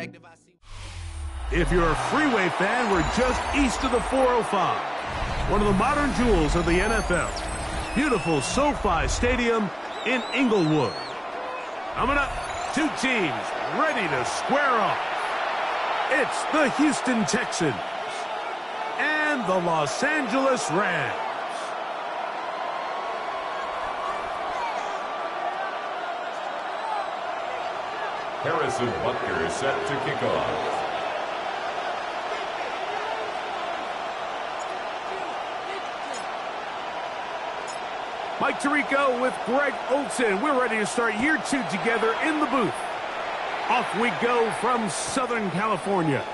perspective, I see. If you're a Freeway fan, we're just east of the 405. One of the modern jewels of the NFL. Beautiful SoFi Stadium in Inglewood. Coming up, two teams ready to square off. It's the Houston Texans and the Los Angeles Rams. Harrison Butker is set to kick off. Mike Tirico with Greg Olson. We're ready to start year two together in the booth. Off we go from Southern California.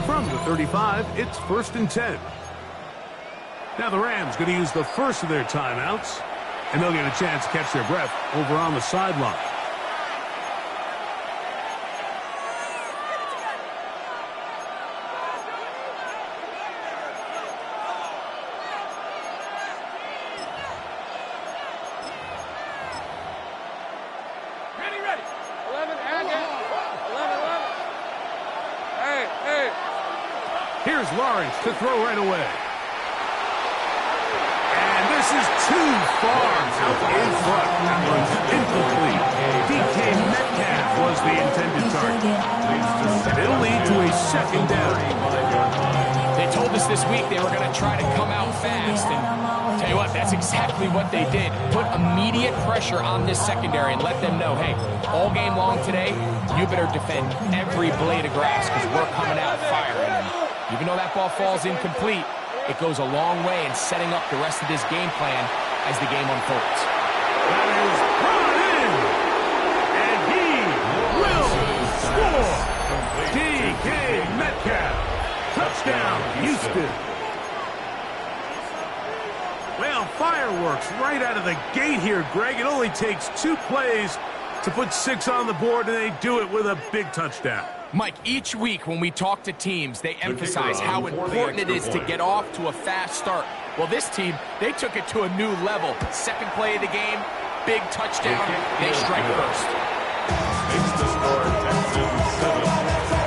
From the 35, it's 1st and 10. Now the Rams going to use the first of their timeouts, and they'll get a chance to catch their breath over on the sideline. Ready. 11, and 11. Hey. Here's Lawrence to throw right away. And this is too far out in front. That one's incomplete. DK Metcalf was the intended target. And it'll lead to a second down. They told us this week they were going to try to come out fast. And tell you what, that's exactly what they did. Put immediate pressure on this secondary and let them know, hey, all game long today, you better defend every blade of grass because we're coming out firing. And even though that ball falls incomplete, it goes a long way in setting up the rest of this game plan as the game unfolds. That is brought in, and he will score. DK Metcalf, touchdown, Houston. Well, fireworks right out of the gate here, Greg. It only takes 2 plays to put 6 on the board, and they do it with a big touchdown. Mike, each week when we talk to teams, they emphasize how important it is to get off to a fast start. Well, this team, they took it to a new level. Second play of the game, big touchdown. They strike first. Makes the score Texans 7,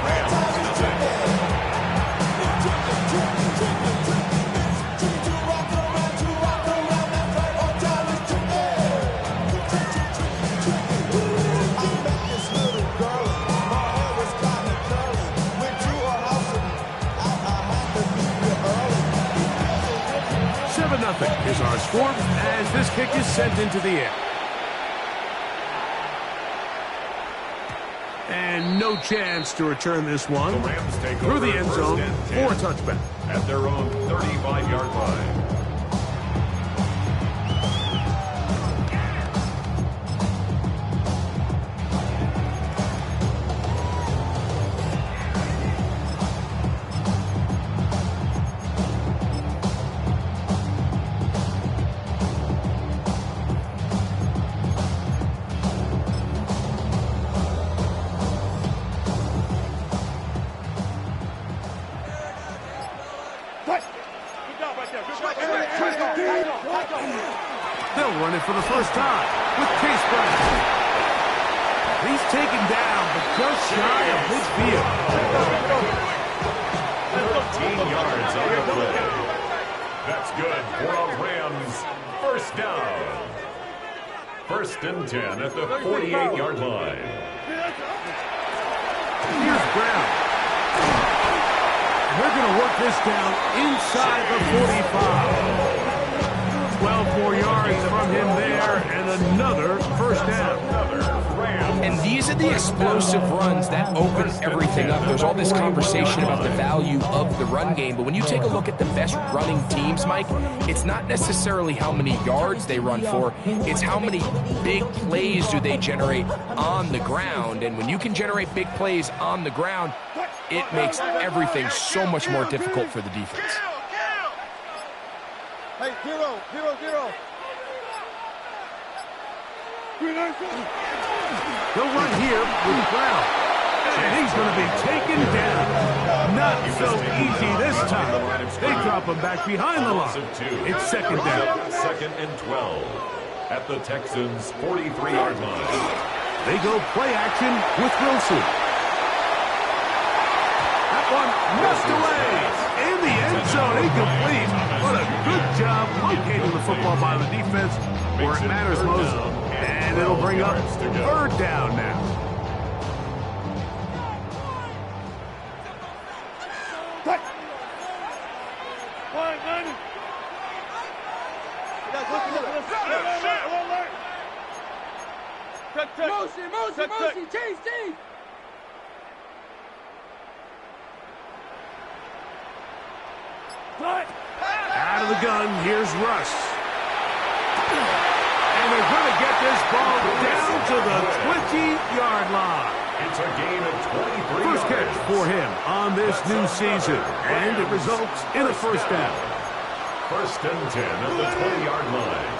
Rams 6. 7-0 is our score as this kick is sent into the air. And no chance to return this one The Rams take through over the end zone for a 1st and 10 touchback. at their own 35-yard line. They'll run it for the first time with Case Brown. He's taken down, but just shy of midfield. 14 yards on the play. That's good for a Rams first down. 1st and 10 at the 48-yard line. Here's Brown. And they're going to work this down inside the 45. 12 more yards from him there, and another first down. And these are the explosive runs that open everything up. There's all this conversation about the value of the run game, but when you take a look at the best running teams, Mike, it's not necessarily how many yards they run for, it's how many big plays do they generate on the ground. And when you can generate big plays on the ground, it makes everything so much more difficult for the defense. Hey, 0-0-0. They'll run here with Brown. And he's going to be taken down. Not so easy this time. They drop him back behind the line. It's second down. 2nd and 12 at the Texans' 43-yard line. They go play action with Wilson. That one knocked away. In the end zone, incomplete. What a good job locating the football by the defense where it matters most. And it'll bring up third down now. Motion, change team. Out of the gun, here's Russ. And they're going to get this ball down to the 20-yard line. It's a gain of 23 First catch for him on this new season, and it results in a first down. 1st and 10 at the 20-yard line.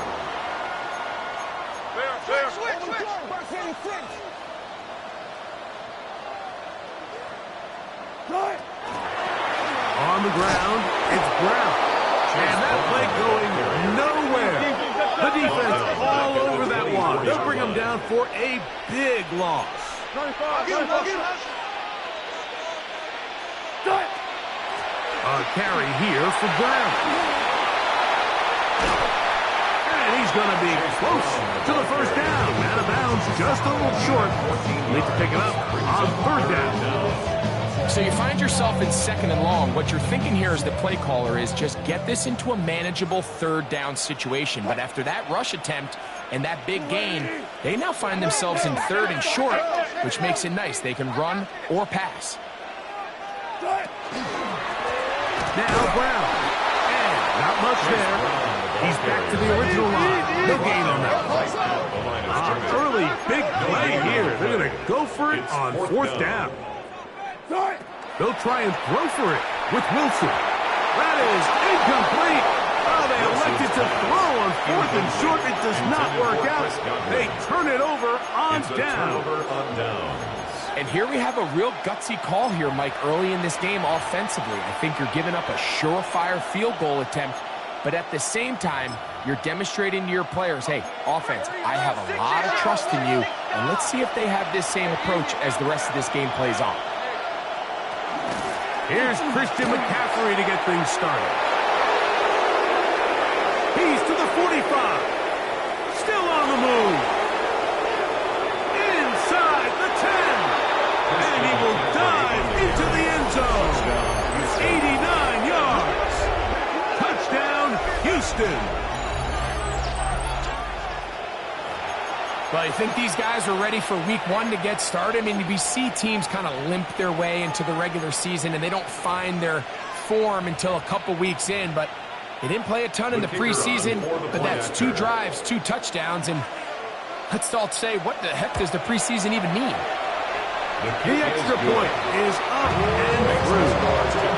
On the ground, it's Brown. And that play going nowhere. The defense all over that one. They'll bring him down for a big loss. A carry here for Brown. And he's going to be close to the first down. Out of bounds, just a little short. Need to pick it up on third down. So you find yourself in 2nd and long. What you're thinking here as the play caller is just get this into a manageable third down situation. But after that rush attempt and that big gain, they now find themselves in 3rd and short, which makes it nice. They can run or pass. Now Brown. And not much there. He's back to the original line. No gain on that. Early big play here. They're going to go for it on 4th down. They'll try and throw for it with Wilson. That is incomplete. Oh, they elected to throw on 4th and short. It does not work out. They turn it over on down. And here we have a real gutsy call here, Mike, early in this game offensively. I think you're giving up a surefire field goal attempt, but at the same time, you're demonstrating to your players, hey, offense, I have a lot of trust in you, and let's see if they have this same approach as the rest of this game plays on. Here's Christian McCaffrey to get things started. He's to the 45. Still on the move. Inside the 10. And he will dive into the end zone. 89 yards. Touchdown, Houston. Well, I think these guys are ready for week 1 to get started. I mean, we see teams kind of limp their way into the regular season, and they don't find their form until a couple weeks in. But they didn't play a ton in the preseason, but that's 2 drives, 2 touchdowns. And let's all say, what the heck does the preseason even mean? The extra point is up and through.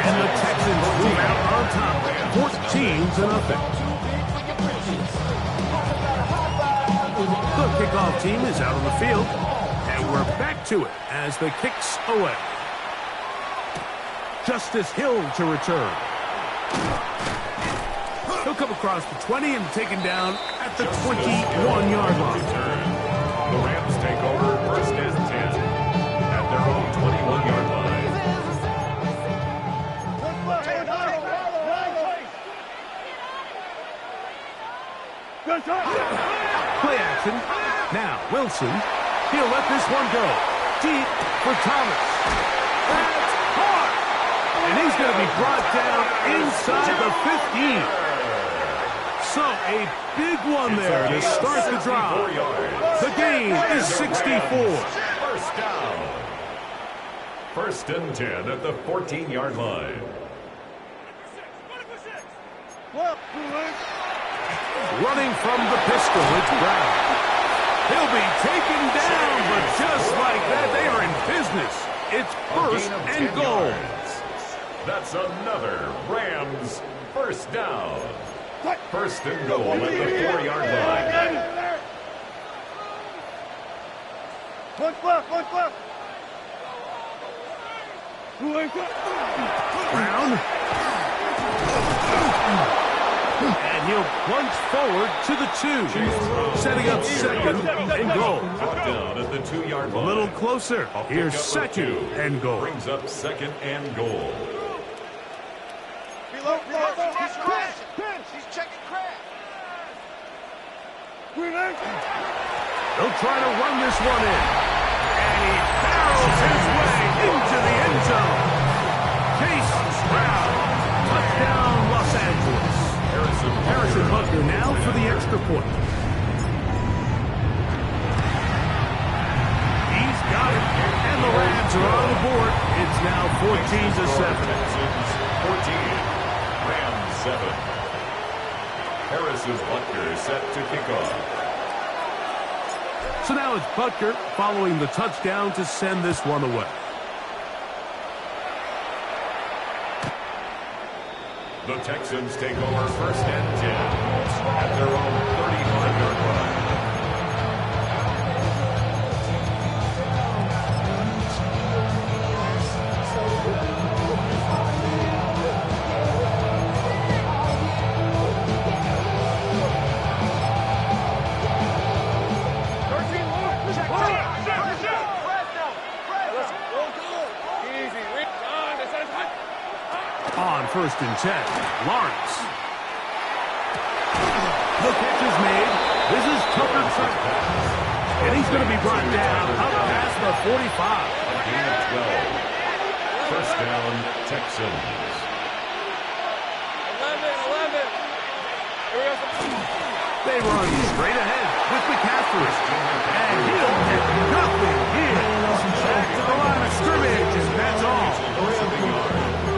And the Texans move out on top, 14-0. The kickoff team is out on the field, and we're back to it as the kick's away. Justice Hill to return. He'll come across the 20 and taken down at the 21-yard line. The Rams take over 1st and 10 at their own 21-yard line. Play action. Now, Wilson. He'll let this one go. Deep for Thomas. That's hard. And he's going to be brought down inside the 15. So a big one there to start the drive. The gain is 64. First down. First and 10 at the 14-yard line. Running from the pistol, it's Brown. He'll be taken down, but just like that, they are in business. It's first and goal. That's another Rams first down. First and goal at the 4-yard line. Brown. And he'll plunge forward to the 2. Setting up second and goal. Down at the 2-yard line. A little closer. Here's second and goal. Brings up second and goal. He's crashing. He's checking crash. They'll try to run this one in. And he barrels his way into the end zone. Chase Brown. Touchdown, Los Angeles. Harrison Butker now for the extra point. He's got it. And the Rams are on the board. It's now 14-7. 14. Rams 7. Harrison Butker set to kick off. So now it's Butker following the touchdown to send this one away. The Texans take over first and 10 at their own 35-yard line. On first and 10, Lawrence. The catch is made. This is Tucker. And he's going to be brought down up past the 45. Gain of 12. First down, Texans. 11. They run straight ahead with McCaffrey. And he'll get nothing here. Back to the line of scrimmage, and that's all.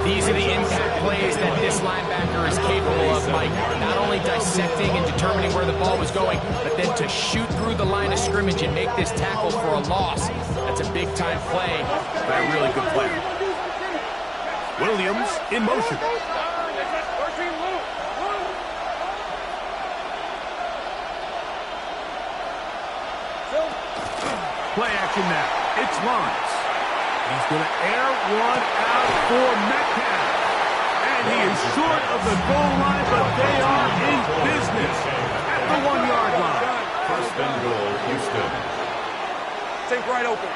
These are the impact plays that this linebacker is capable of, Mike. Not only dissecting and determining where the ball was going, but then to shoot through the line of scrimmage and make this tackle for a loss. That's a big-time play by a really good player. Williams in motion. Play action now. It's Lawrence. He's going to air one out for Metcalf. And he is short of the goal line, but they are in business at the 1-yard line. First and goal, Houston. Take right open.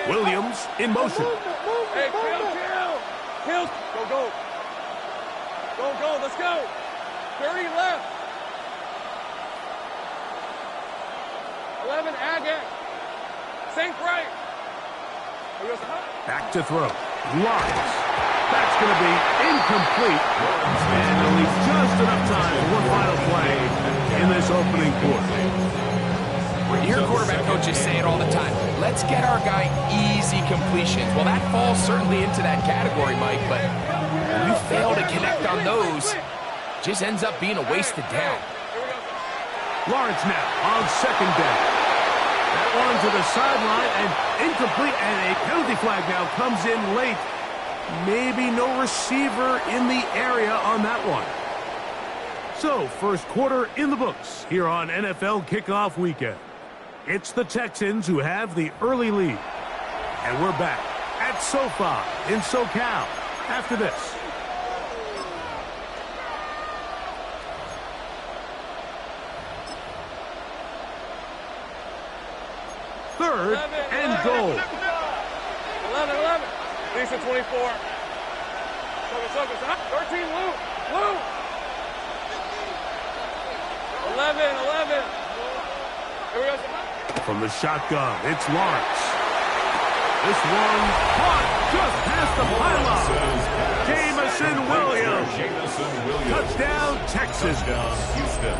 Williams in motion. Hey, kill. Go. Let's go. 30 left. 11, Agate. Sink right. Back to throw. Lawrence. That's going to be incomplete. And he'll leave just enough time for one final play in this opening quarter. You hear quarterback coaches say it all the time. Let's get our guy easy completions. Well, that falls certainly into that category, Mike, but when you fail to connect on those, it just ends up being a wasted down. Lawrence now on second down. That one to the sideline and incomplete, and a penalty flag now comes in late. Maybe no receiver in the area on that one. So, first quarter in the books here on NFL Kickoff Weekend. It's the Texans who have the early lead. And we're back at SoFi in SoCal after this. Third and goal. 11. These are 24. Focus. 13, Lou. 11. Here we go. From the shotgun, it's Lawrence. This one caught just past the pylon. Jamison Williams. Touchdown, Texas. Touchdown, Houston.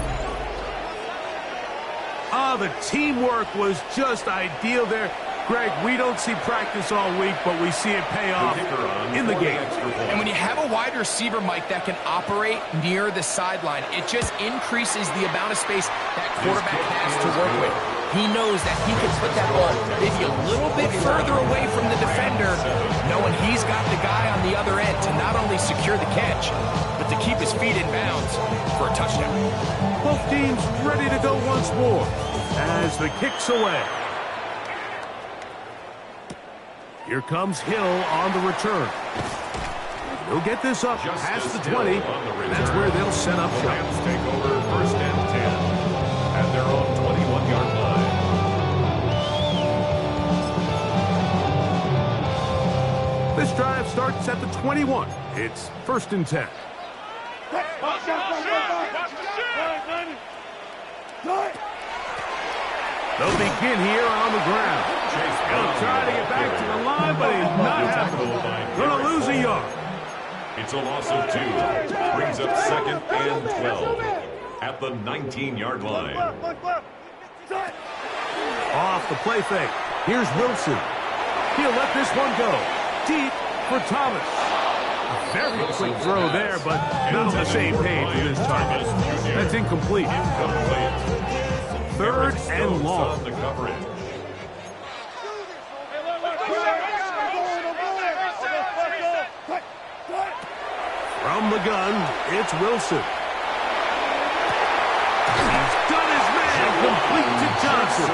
The teamwork was just ideal there. Greg, we don't see practice all week, but we see it pay off in the game. And when you have a wide receiver, Mike, that can operate near the sideline, it just increases the amount of space that quarterback has to work with. He knows that he can put that ball maybe a little bit further away from the defender, knowing he's got the guy on the other end to not only secure the catch, but to keep his feet in bounds for a touchdown. Both teams ready to go once more as the kick's away. Here comes Hill on the return. He'll get this up past the 20. That's where they'll set up shop. Rams take over first and 10 at their own 21-yard line. This drive starts at the 21. It's first and 10. They'll begin here on the ground. He'll try to get back to the line, but he's not happening. Going to lose a yard. It's a loss of 2. Brings up second and 12 at the 19-yard line. Off the play fake. Here's Wilson. He'll let this one go. Deep for Thomas. A very quick throw there, but not on the same page with his target. That's incomplete. Third and long. The coverage. From the gun, it's Wilson. He's done his man, complete to Johnson.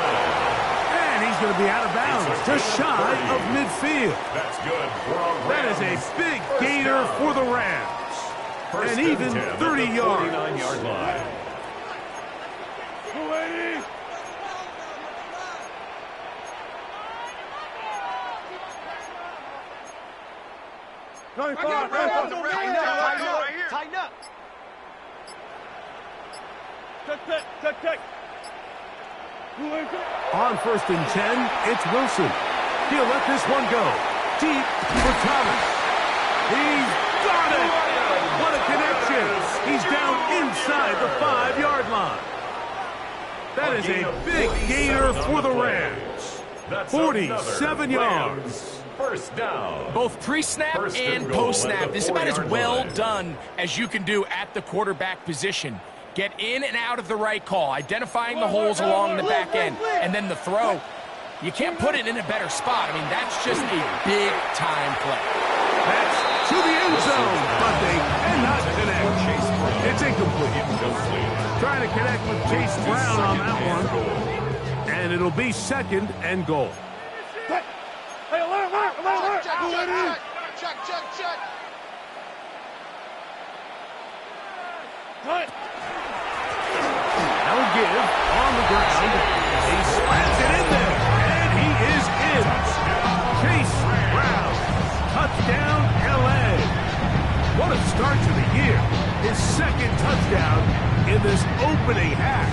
And he's going to be out of bounds, just shy of midfield. That's good. That is a big gainer for the Rams. And even 30 yards. 49-yard line. Tighten up. Check. On first and 10, it's Wilson. He'll let this one go. Deep for Thomas. He's got it! What a connection! He's down inside the 5-yard line. That is a big gainer for the Rams. 47 yards. First down. Both pre-snap and post-snap. This is about as well done as you can do at the quarterback position. Get in and out of the right call, identifying the holes along the back end, and then the throw. You can't put it in a better spot. I mean, that's just a big-time play. That's to the end zone, but they cannot connect. It's incomplete. Trying to connect with Chase Brown on that one. And it'll be second and goal. Now give on the ground. He slams it in there, and he is in. Chase Brown, touchdown LA. What a start to the year. His second touchdown in this opening half.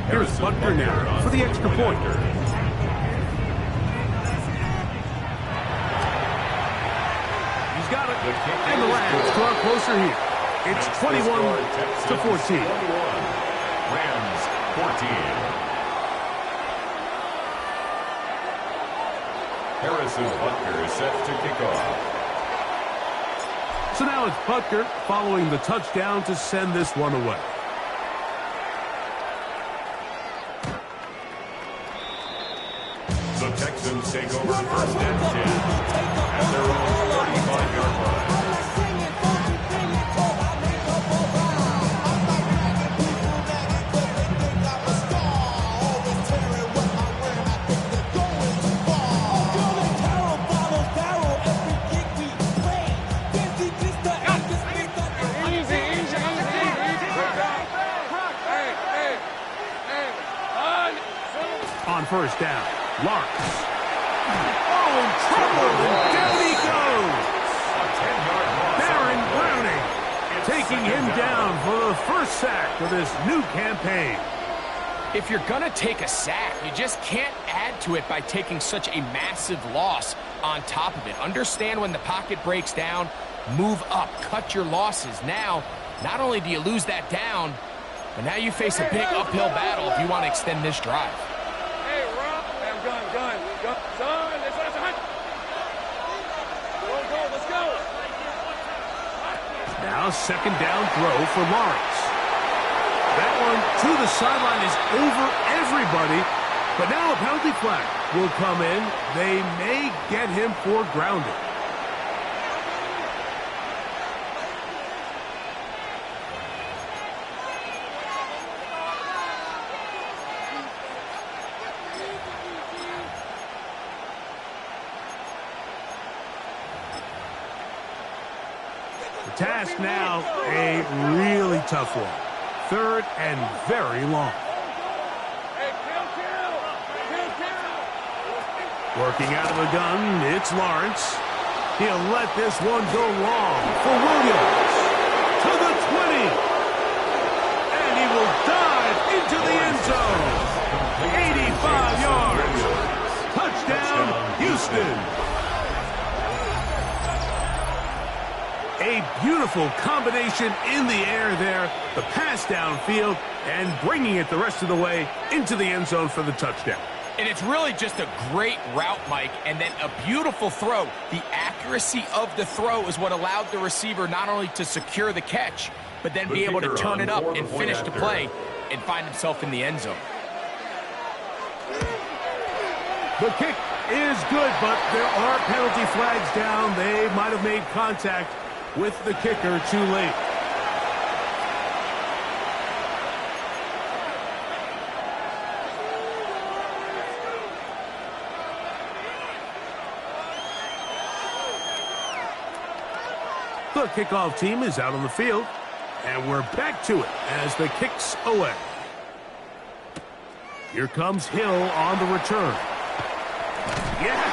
Here's Butker now for the extra point. He's got it. And the Rams draw closer here. It's 21-14. Rams 14. Harrison Butker is set to kick off. So now it's Butker following the touchdown to send this one away. The Texans take over first and 10 at their own 35-yard line. On first down, Lawrence. Oh, in trouble, and down he goes. Baron Browning taking him down for the first sack of this new campaign. If you're going to take a sack, you just can't add to it by taking such a massive loss on top of it. Understand when the pocket breaks down, Move up, cut your losses. Now, not only do you lose that down, but now you face a big uphill battle if you want to extend this drive. Hey, Rob. Hey, I'm gun. Son, let's hunt. Go, let's go. Now second down throw for Lawrence. That one to the sideline is over everybody, but now a penalty flag will come in. They may get him for grounding. The task now, a really tough one. Third and very long. Hey, kill. Working out of the gun, it's Lawrence. He'll let this one go long for Williams. To the 20. And he will dive into the end zone. 85 yards. Touchdown, Houston. A beautiful combination in the air there. The pass downfield and bringing it the rest of the way into the end zone for the touchdown. And it's really just a great route, Mike, and then a beautiful throw. The accuracy of the throw is what allowed the receiver not only to secure the catch, but then be able to turn it up and finish the play and find himself in the end zone. The kick is good, but there are penalty flags down. They might have made contact with the kicker too late. The kickoff team is out on the field, and we're back to it as the kick's away. Here comes Hill on the return. Yeah!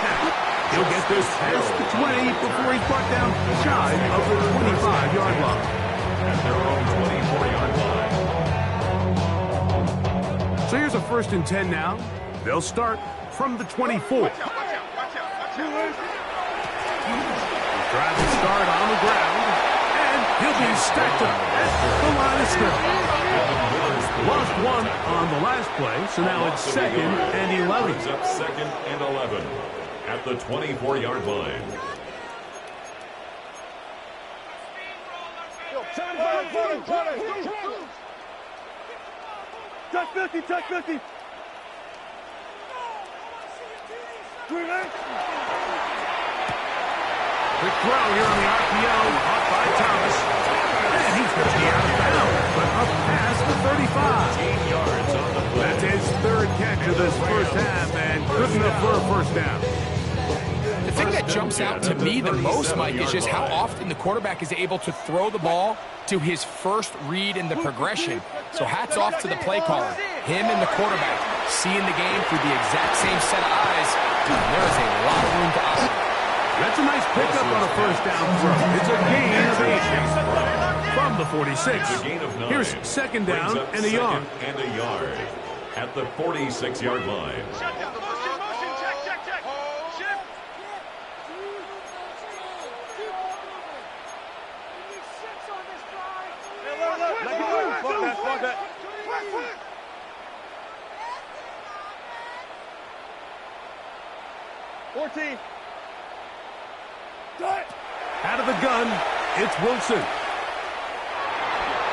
He'll get this past the 20 before he's brought down shy of the 25-yard line. At their own 24-yard line. So here's a 1st and 10 now. They'll start from the 24. Watch out. Tries to start on the ground, and he'll be stacked up at the line of scrimmage. Lost one on the last play, so now it's 2nd and 11. Brings up 2nd and 11 at the 24-yard line. Touch 50. Quick throw here on the RPO, caught by Thomas. And he's going to be out of bounds, but up past the 35. 18 yards on the play. That's his 3rd catch of this first half, and good enough for a 1st down. The thing that jumps out to me the most, Mike, is just how often the quarterback is able to throw the ball to his first read in the progression. So hats off to the play caller. Him and the quarterback seeing the game through the exact same set of eyes. There is a lot of room to operate. That's a nice pickup on a 1st down throw. It's a gain of 8 from the 46. Gain of 9. Here's 2nd down and a yard. And a yard at the 46-yard line. Motion, check. Shift. Let go. 14. Out of the gun, it's Wilson.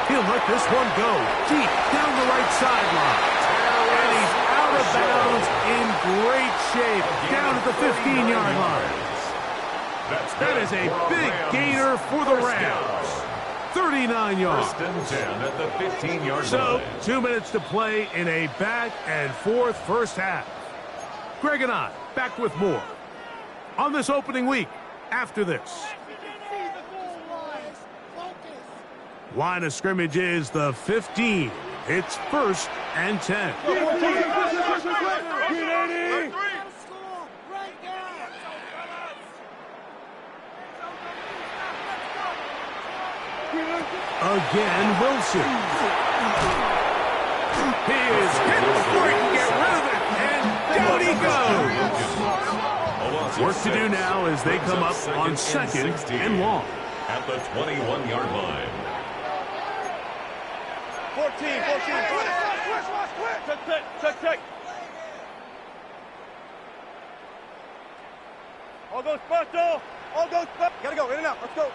He'll let this one go deep down the right sideline. And he's out of bounds in great shape down at the 15-yard line. That is a big gainer for the Rams. 39 yards. 1st and 10 at the 15-yard So, line. 2 minutes to play in a back-and-forth first half. Greg and I back with more on this opening week after this. Line of scrimmage is the 15. It's 1st and 10. Again, Wilson. He is hit before he can get rid of it, and down he goes. Work to do now as they come up on 2nd and long. at the 21-yard line. 14. Check. All goes special. Gotta go, in and out. Let's go.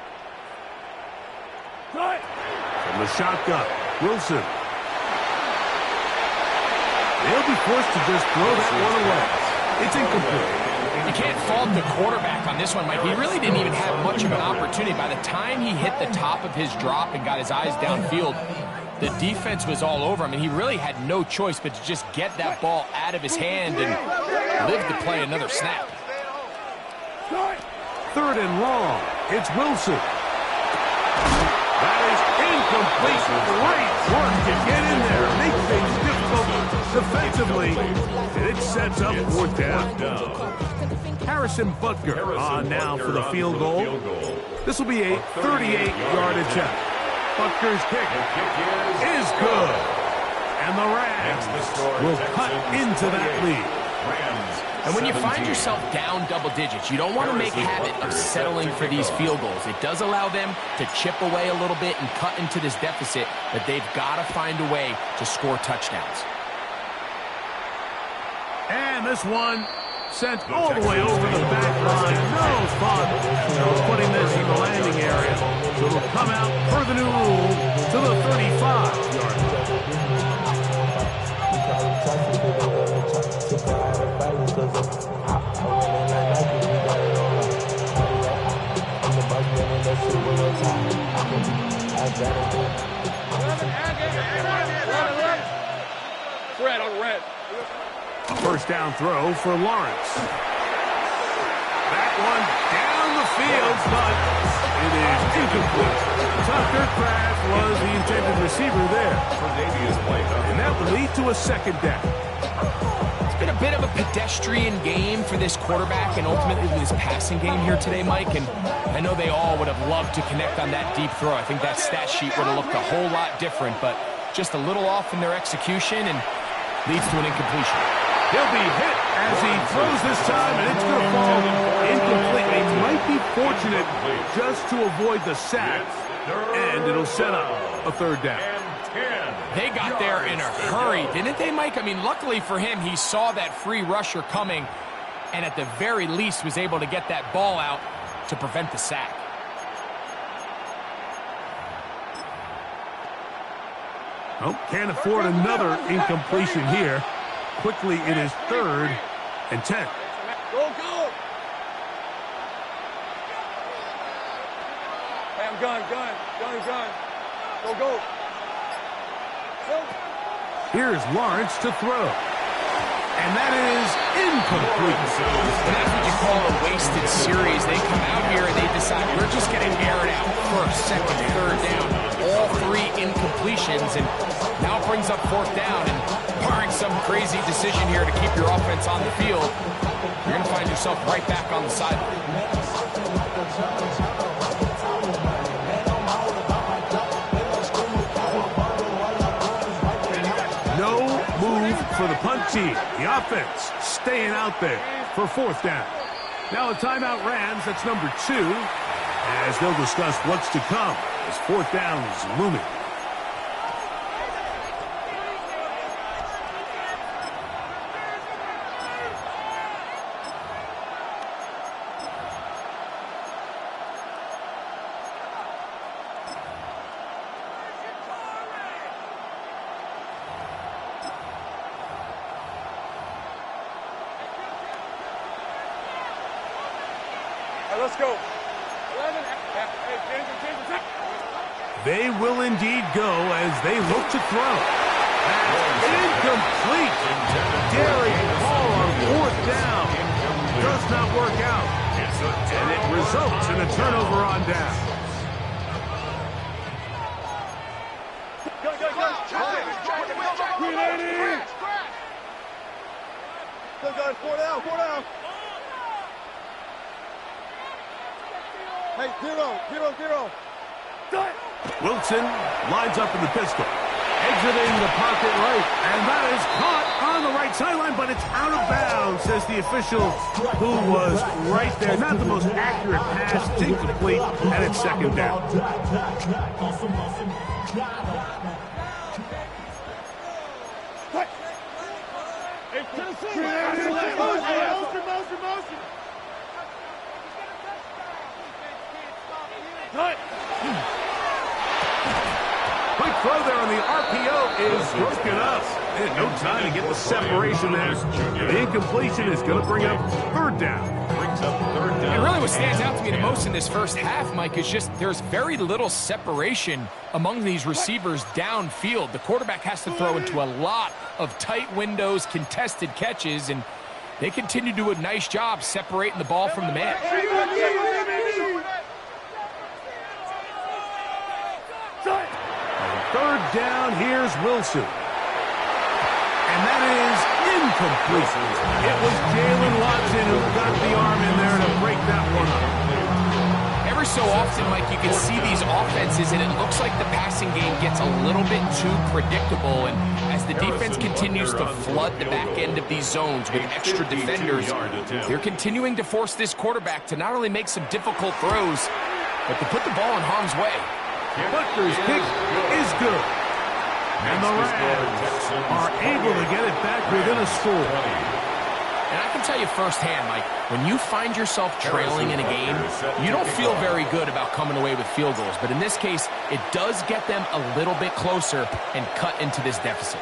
From the shotgun, Wilson. They'll be forced to just throw that one away. It's incomplete. You can't fault the quarterback on this one, Mike. He really didn't even have much of an opportunity. By the time he hit the top of his drop and got his eyes downfield, the defense was all over him, and he really had no choice but to just get that ball out of his hand and live to play another snap. 3rd and long. It's Wilson. That is incomplete. Great work to get in there. Make things difficult defensively. And it sets up 4th down. Harrison Butker on now for the field goal. This will be a 38-yard attempt. Butker's kick is good. And the Rams will cut into that lead. And when you find yourself down double digits, you don't want to make a habit of settling for these field goals. It does allow them to chip away a little bit and cut into this deficit, but they've got to find a way to score touchdowns. And this one sent all the way over the back line. No fun. So putting this in the landing area. So it'll come out per the new rule to the 35-yard line. Red on red. A 1st down throw for Lawrence. That one down the field, but it is incomplete. Tucker Craft was the intended receiver there. And that will lead to a 2nd down. It's been a bit of a pedestrian game for this quarterback and ultimately this passing game here today, Mike. And I know they all would have loved to connect on that deep throw. I think that stat sheet would have looked a whole lot different, but just a little off in their execution and leads to an incompletion. He'll be hit as he throws this time, and it's going to fall incomplete. He might be fortunate just to avoid the sack, and it'll set up a 3rd down. They got there in a hurry, didn't they, Mike? I mean, luckily for him, he saw that free rusher coming and at the very least was able to get that ball out to prevent the sack. Oh, can't afford another incompletion here. Quickly, it is 3rd and 10. Go. Hey, I'm gun. Go. Here's Lawrence to throw. And that is incomplete. And that's what you call a wasted series. They come out here and they decide we're just going to air it out. 1st, 2nd, 3rd down. All 3 incompletions, and now it brings up 4th down. And barring some crazy decision here to keep your offense on the field, you're going to find yourself right back on the sideline. No move for the punt team. The offense staying out there for 4th down. Now a timeout Rams, that's number 2, as they'll discuss what's to come as 4th down is looming. Let's go. 11. They will indeed go as they look to throw. That's incomplete. Derek Hall on 4th down. Does not work out. And it results in a turnover on down. Go. 4 down. Hey, 0. Wilson lines up in the pistol. Exiting the pocket right, and that is caught on the right sideline, but it's out of bounds, says the official who was right there. Not the most accurate pass, it's incomplete, and it's second down. Quick throw there on the RPO is broken up. And no time to get the separation there. The incompletion is going to bring up third down. And really what stands out to me the most in this first half, Mike, is just there's very little separation among these receivers downfield. The quarterback has to throw into a lot of tight windows, contested catches, and they continue to do a nice job separating the ball from the man. Third down, here's Wilson. And that is incomplete. It was Jalen Watson who got the arm in there to break that one up. Every so often, Mike, you can see these offenses, and it looks like the passing game gets a little bit too predictable. And as the defense continues to flood the back end of these zones with extra defenders, they're continuing to force this quarterback to not only make some difficult throws, but to put the ball in harm's way. Butker's kick is good. And the Rams are able to get it back within a score. And I can tell you firsthand, Mike, when you find yourself trailing in a game, you don't feel very good about coming away with field goals. But in this case, it does get them a little bit closer and cut into this deficit.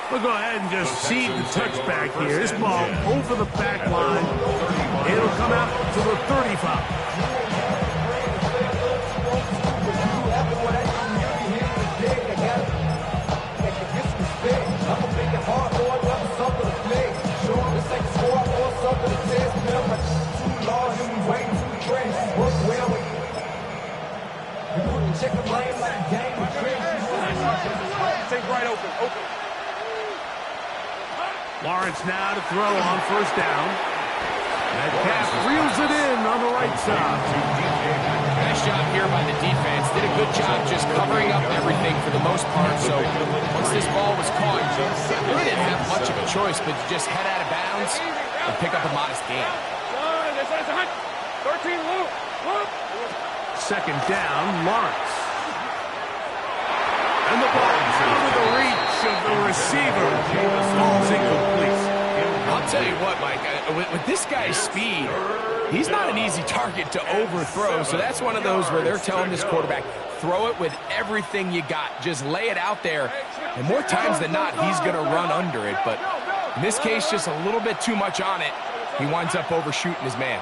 We'll go ahead and just cede the touchback here. This ball over the back line. It'll come out to the 35. Right open. Lawrence now to throw on first down. Metcalf reels it in on the right side. Nice job here by the defense. Did a good job just covering up everything for the most part. So once this ball was caught, they really didn't have much of a choice but to just head out of bounds and pick up a modest gain. 13 loop. Second down, Lawrence. And the ball out of the reach of the receiver. Ball's incomplete. I'll tell you what, Mike, with this guy's speed, he's not an easy target to overthrow. So that's one of those where they're telling this quarterback, throw it with everything you got. Just lay it out there. And more times than not, he's going to run under it. But in this case, just a little bit too much on it. He winds up overshooting his man.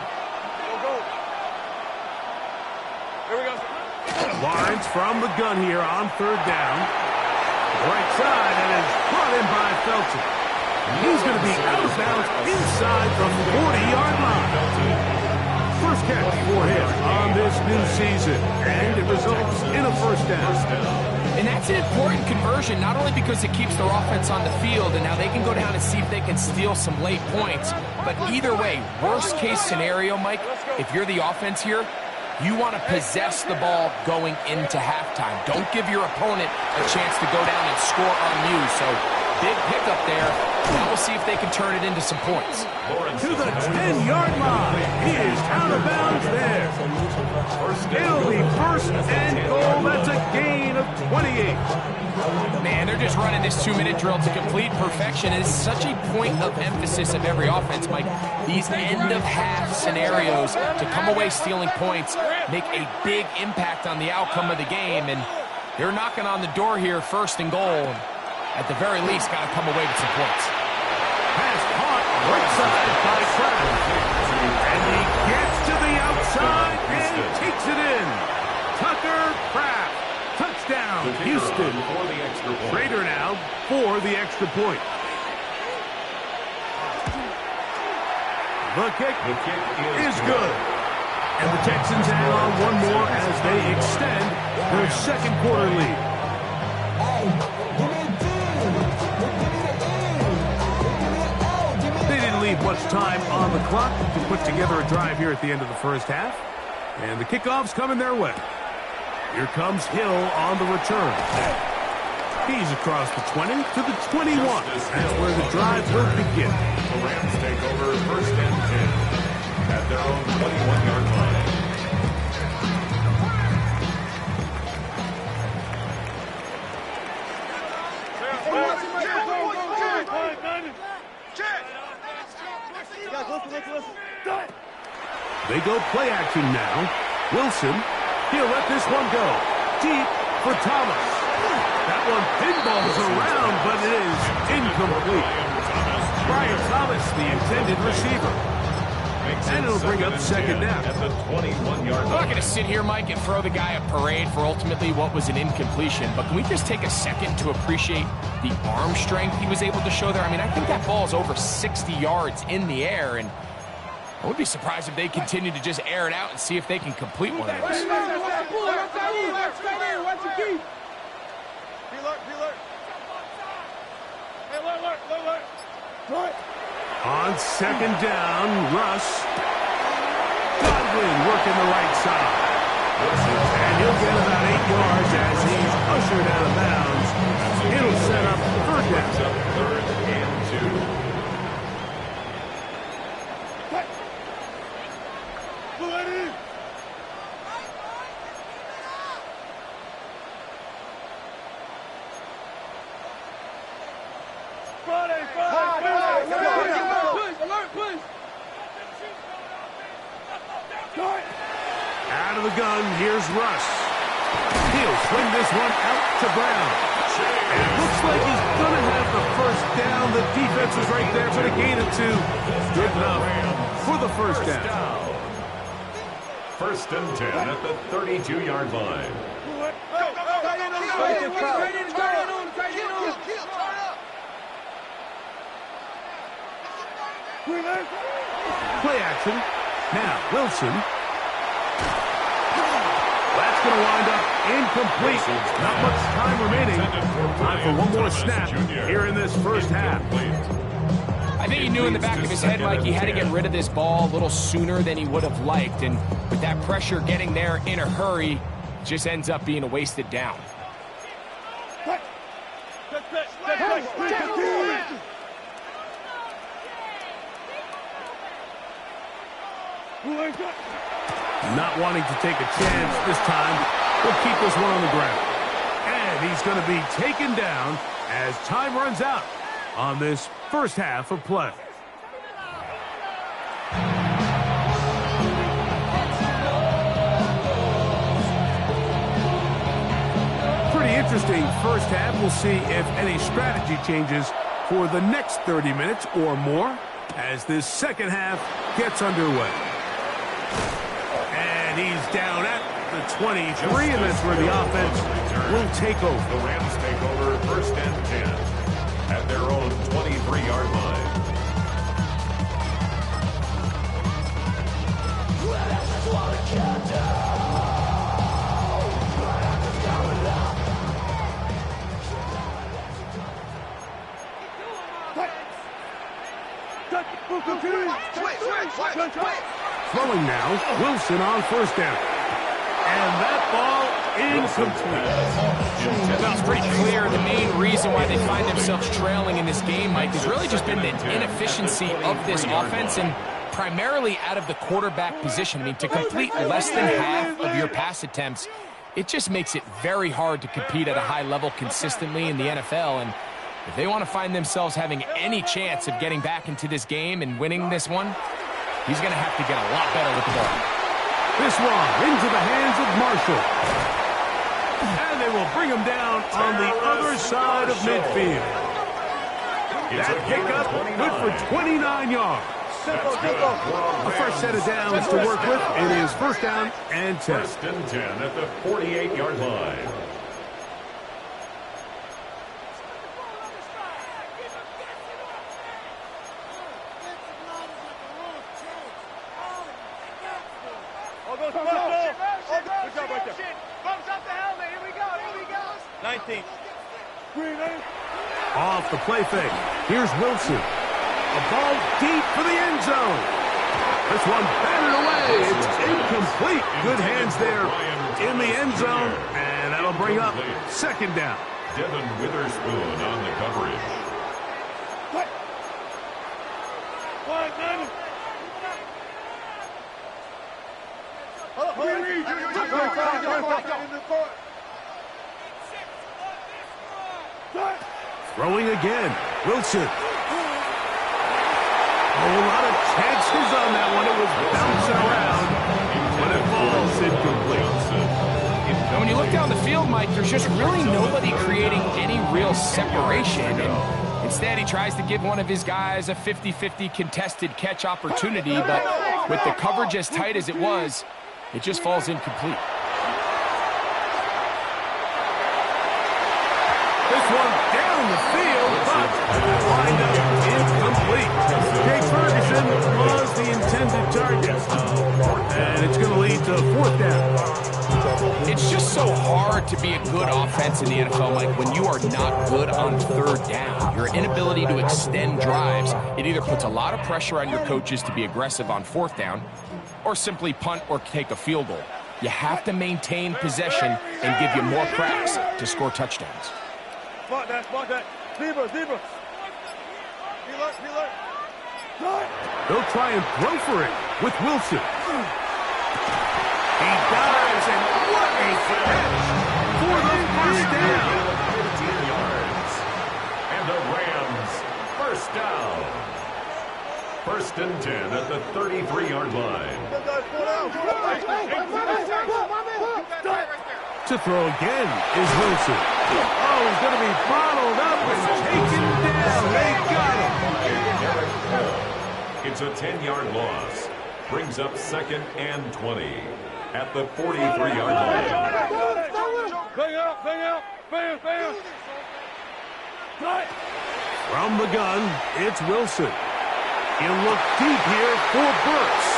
Lawrence from the gun here on third down. Right side, and is brought in by Felton. He's going to be out of bounds inside the 40-yard line. First catch for him on this new season, and it results in a first down. And that's an important conversion, not only because it keeps their offense on the field, and now they can go down and see if they can steal some late points, but either way, worst-case scenario, Mike, if you're the offense here, you want to possess the ball going into halftime. Don't give your opponent a chance to go down and score on you. So, big pickup there. Now we'll see if they can turn it into some points. To the 10-yard line. He is out of bounds there. It'll be first and goal. That's a gain of 28. Man, they're just running this 2-minute drill to complete perfection. It's such a point of emphasis of every offense, Mike. These end-of-half scenarios to come away stealing points make a big impact on the outcome of the game, and they're knocking on the door here, first and goal. At the very least, got to come away with some points. Pass caught right side by Kraft. And he gets to the outside and takes it in. Tucker Kraft. Touchdown, Houston. Schrader now for the extra point. The kick is good. And the Texans add on one more as they extend their second quarter lead. They didn't leave much time on the clock to put together a drive here at the end of the first half. And the kickoff's coming their way. Here comes Hill on the return. He's across the 20 to the 21. That's where the drive will begin. The Rams take over first and 10 at their own 21-yard line. They go play action now. Wilson, he'll let this one go. Deep for Thomas. That one pinballs around, but it is incomplete. Brian Thomas, the intended receiver. And it'll bring up second down. At the 21-yard I'm not going to sit here, Mike, and throw the guy a parade for ultimately what was an incompletion, but can we just take a second to appreciate the arm strength he was able to show there? I mean, I think that ball is over 60 yards in the air, and I would be surprised if they continue to just air it out and see if they can complete one of those. On second down, Russ. Godwin working the right side. And he'll get about 8 yards as he's ushered out of bounds. It'll set up third down. Third and 2. Out of the gun, here's Russ. He'll swing this one out to Brown. And it looks like he's going to have the first down. The defense is right there for the gain of 2. Good enough for the first down. First and 10 at the 32-yard line. Play action. Now, Wilson. That's going to wind up incomplete. Not much time remaining. Time for one more snap here in this first half. I think he knew in the back of his head, Mike, he had to get rid of this ball a little sooner than he would have liked. And with that pressure getting there in a hurry, just ends up being a wasted down. Not wanting to take a chance this time. We'll keep this one on the ground. And he's going to be taken down as time runs out on this first half of play. Pretty interesting first half. We'll see if any strategy changes for the next 30 minutes or more as this second half gets underway. And he's down at the 23, and that's where the offense will take over. The Rams take over first and 10 at their own 23-yard line. Throwing now, Wilson on first down. And that ball incomplete. Well, it's pretty clear the main reason why they find themselves trailing in this game, Mike, has really just been the inefficiency of this offense and primarily out of the quarterback position. I mean, to complete less than half of your pass attempts, it just makes it very hard to compete at a high level consistently in the NFL. And if they want to find themselves having any chance of getting back into this game and winning this one, he's going to have to get a lot better with the ball. This one into the hands of Marshall. And they will bring him down on the other side of midfield. That pickup good for 29 yards. A fresh set of downs to work with. It is first down and 10. First and 10 at the 48-yard line. Off the play fake. Here's Wilson. A ball deep for the end zone. This one batted away. It's incomplete. Good hands there in the end zone, and that'll bring up second down. Devin Witherspoon on the coverage. Throwing again. Wilson. A whole lot of chances on that one. It was bouncing around, but it falls incomplete. And when you look down the field, Mike, there's just really nobody creating any real separation. And instead, he tries to give one of his guys a 50-50 contested catch opportunity, but with the coverage as tight as it was, it just falls incomplete. This one down the field, but lined up incomplete. Jake Ferguson was the intended target, and it's going to lead to fourth down. It's just so hard to be a good offense in the NFL, Mike, when you are not good on third down. Your inability to extend drives, it either puts a lot of pressure on your coaches to be aggressive on fourth down or simply punt or take a field goal. You have to maintain possession and give you more cracks to score touchdowns. Spot that. Zebra. They'll try and throw for it with Wilson. He dives, and what a catch for the first down. 15 yards. And the Rams, first down. First and 10 at the 33-yard line. To throw again is Wilson. Oh, he's going to be bottled up and taken down. They got him. It's a 10-yard loss. Brings up second and 20 at the 43-yard line. Bang out. Bam. From the gun, it's Wilson. He'll look deep here for Burks.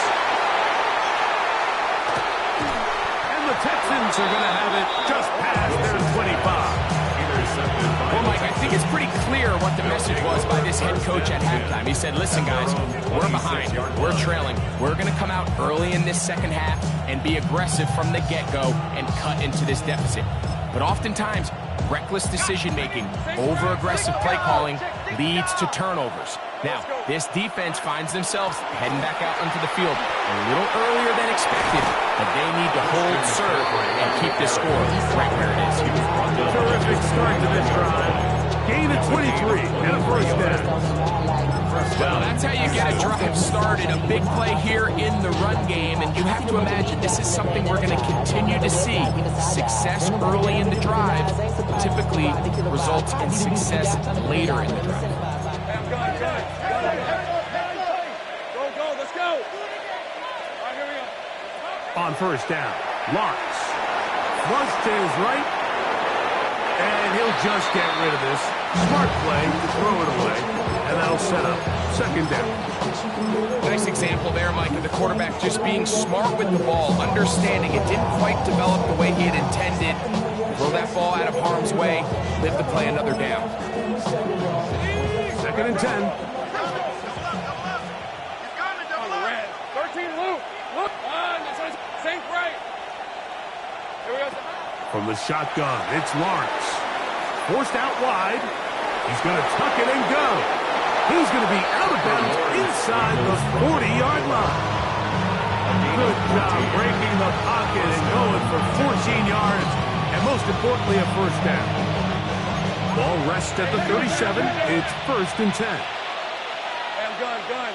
And the Texans are going to have it just past their 25. Well, Mike, I think it's pretty clear what the message was by this head coach at halftime. He said, listen, guys, we're behind. We're trailing. We're going to come out early in this second half and be aggressive from the get-go and cut into this deficit. But oftentimes, reckless decision-making, over-aggressive play calling leads to turnovers. Now, this defense finds themselves heading back out onto the field a little earlier than expected, but they need to hold serve and keep this score right where it is. Terrific start to this drive. Gain of 23 and a first down. Well, that's how you get a drive started. A big play here in the run game, and you have to imagine this is something we're going to continue to see. Success early in the drive typically results in success later in the drive. Go, let's go. All right, here we go. On first down, Lawrence. Flush to his right, and he'll just get rid of this. Smart play to throw it away, and that'll set up second down. Nice example there, Mike, of the quarterback just being smart with the ball, understanding it didn't quite develop the way he had intended. Throw that ball out of harm's way, live to play another down. Second and 10. On the red. 13, Luke. Sink right. Here we go. From the shotgun, it's Lawrence. Forced out wide. He's going to tuck it and go. He's going to be out of bounds inside the 40-yard line. Good job breaking the pocket and going for 14 yards, and most importantly, a first down. Ball rests at the 37. It's first and 10. Gun.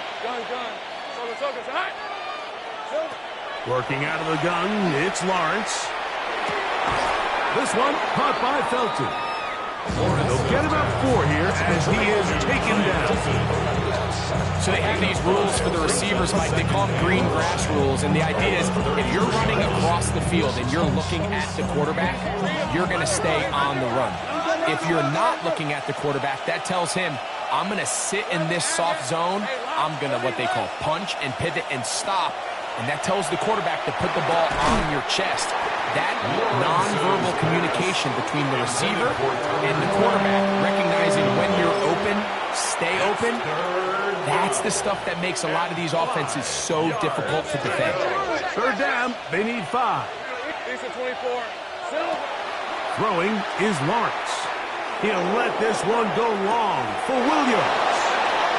Focus. All right. Working out of the gun, it's Lawrence. This one caught by Felton. They'll get about 4 here as he is taken down. So they have these rules for the receivers, Mike. They call them green grass rules, and the idea is if you're running across the field and you're looking at the quarterback, you're going to stay on the run. If you're not looking at the quarterback, that tells him, I'm going to sit in this soft zone. I'm going to what they call punch and pivot and stop and that tells the quarterback to put the ball on your chest. That nonverbal communication between the receiver and the quarterback, recognizing when you're open, stay open, that's the stuff that makes a lot of these offenses so difficult to defend. Third down, they need 5. Throwing is Lawrence. He'll let this one go long for Williams.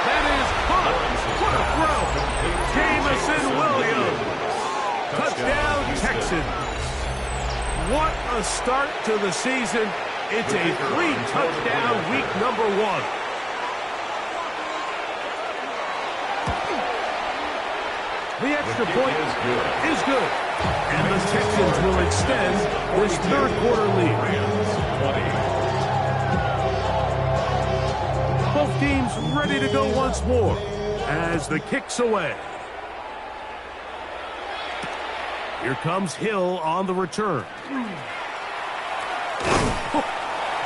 That is caught. What a throw. Jamison Williams. Touchdown, Texans. What a start to the season. It's a 3-touchdown week number 1. The extra point is good. And the Texans will extend this third quarter lead. Both teams ready to go once more as the kick's away. Here comes Hill on the return.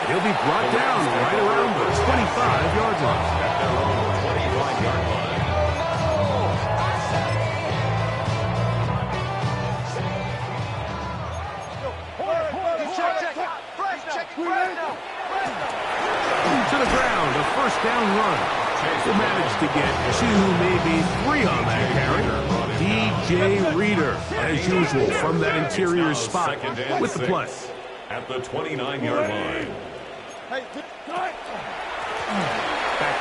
He'll be brought down right around the 25-yard line. To the ground, a first down run. He'll manage to get 2, maybe 3 on that carry. DJ Reader, as usual, from that interior spot with the play. At the 29-yard line. Back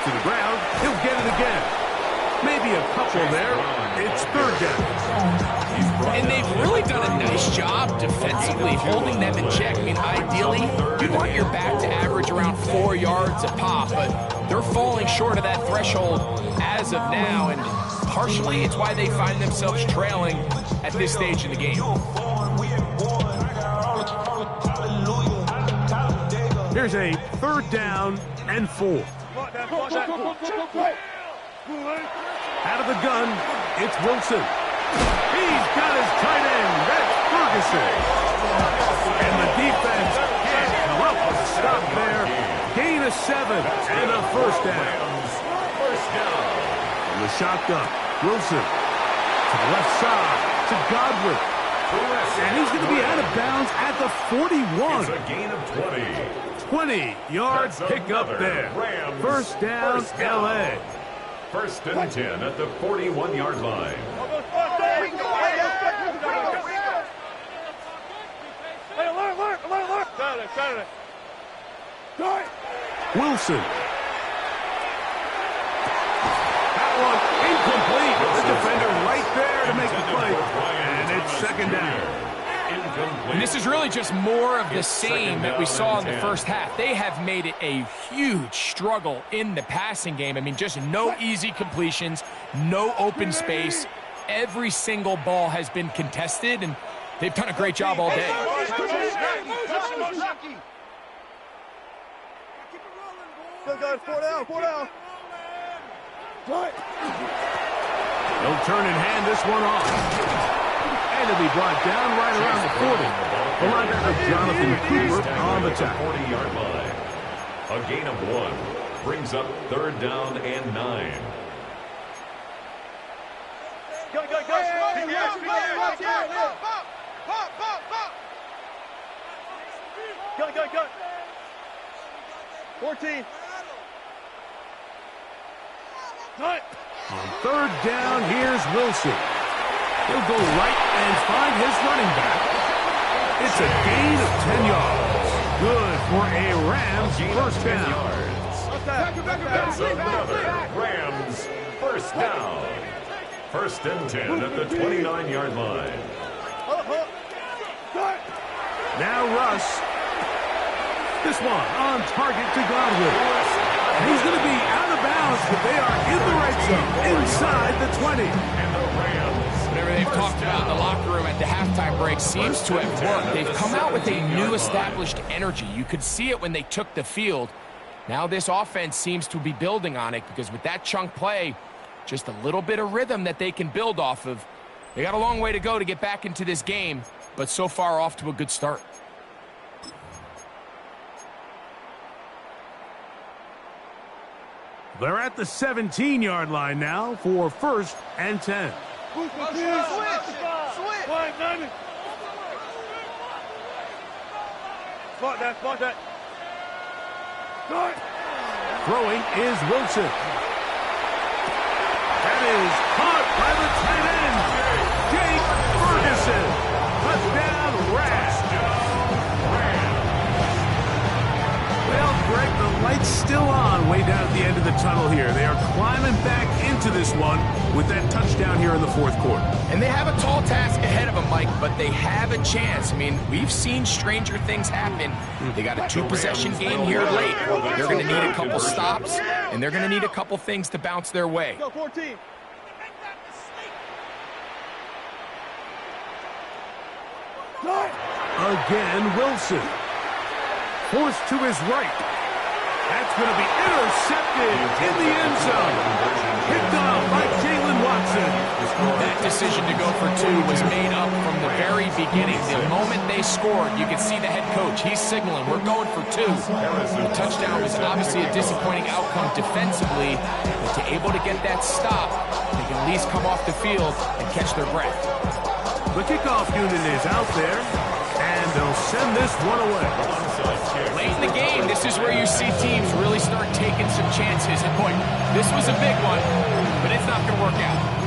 to the ground. He'll get it again. Maybe a couple there. It's third down. And they've really done a nice job defensively holding them in check. I mean, ideally, you want your back to average around 4 yards a pop, but they're falling short of that threshold as of now, and partially it's why they find themselves trailing at this stage in the game. Here's a third down and 4. Out of the gun, it's Wilson. He's got his tight end. That's Ferguson. And the defense can't come up with a stop there. Gain of 7 and a first down. From the shotgun, Wilson to the left side to Godwin. And he's going to be out of bounds at the 41. It's a gain of 20. 20-yard pickup there. First down, L.A. First and 10 at the 41-yard line. Wilson. That one incomplete. The defender right there to make the play. And it's second down. And this is really just more of the same that we saw in the first half. They have made it a huge struggle in the passing game. I mean, just no easy completions, no open space. Every single ball has been contested, and they've done a great job all day. Go, guys, 4 down, 4 down. They'll turn and hand this one off. And it'll be brought down right around the 40. The linebacker Jonathan Cooper on the tackle. 40-yard line. A gain of 1 brings up third down and 9. Go. Go. 14. On third down, here's Wilson. He'll go right and find his running back. It's a gain of 10 yards. Good for a Rams first down. That's another Rams first down. First and 10 at the 29-yard line. Now Russ. This one on target to Godwin. And he's going to be out of bounds, but they are in the red zone, inside the 20. And the Rams. Whatever they've talked about in the locker room at the halftime break seems to have worked. They've come out with a new established energy. You could see it when they took the field. Now this offense seems to be building on it because with that chunk play, just a little bit of rhythm that they can build off of. They got a long way to go to get back into this game, but so far off to a good start. They're at the 17-yard line now for first and 10. Spot that. Throwing is Wilson. That is caught by the tight end, Jake Ferguson. Touchdown, Rams. Well, Greg, the light's still on way down at the end of the tunnel here. They are climbing back into this one with that touchdown here in the fourth quarter. And they have a tall task ahead of them, Mike, but they have a chance. I mean, we've seen stranger things happen. They got a two-possession game here late. They're going to need a couple stops, and they're going to need a couple things to bounce their way. Go 14. Again, Wilson. Forced to his right. That's going to be intercepted in the end zone. Picked off by Jalen Watson. That decision to go for two was made up from the very beginning. The moment they scored, you could see the head coach. He's signaling, we're going for two. The touchdown was obviously a disappointing outcome defensively, but to able to get that stop, they can at least come off the field and catch their breath. The kickoff unit is out there, and they'll send this one away. Late in the game, this is where you see teams really start taking some chances. And boy, this was a big one, but it's not going to work out.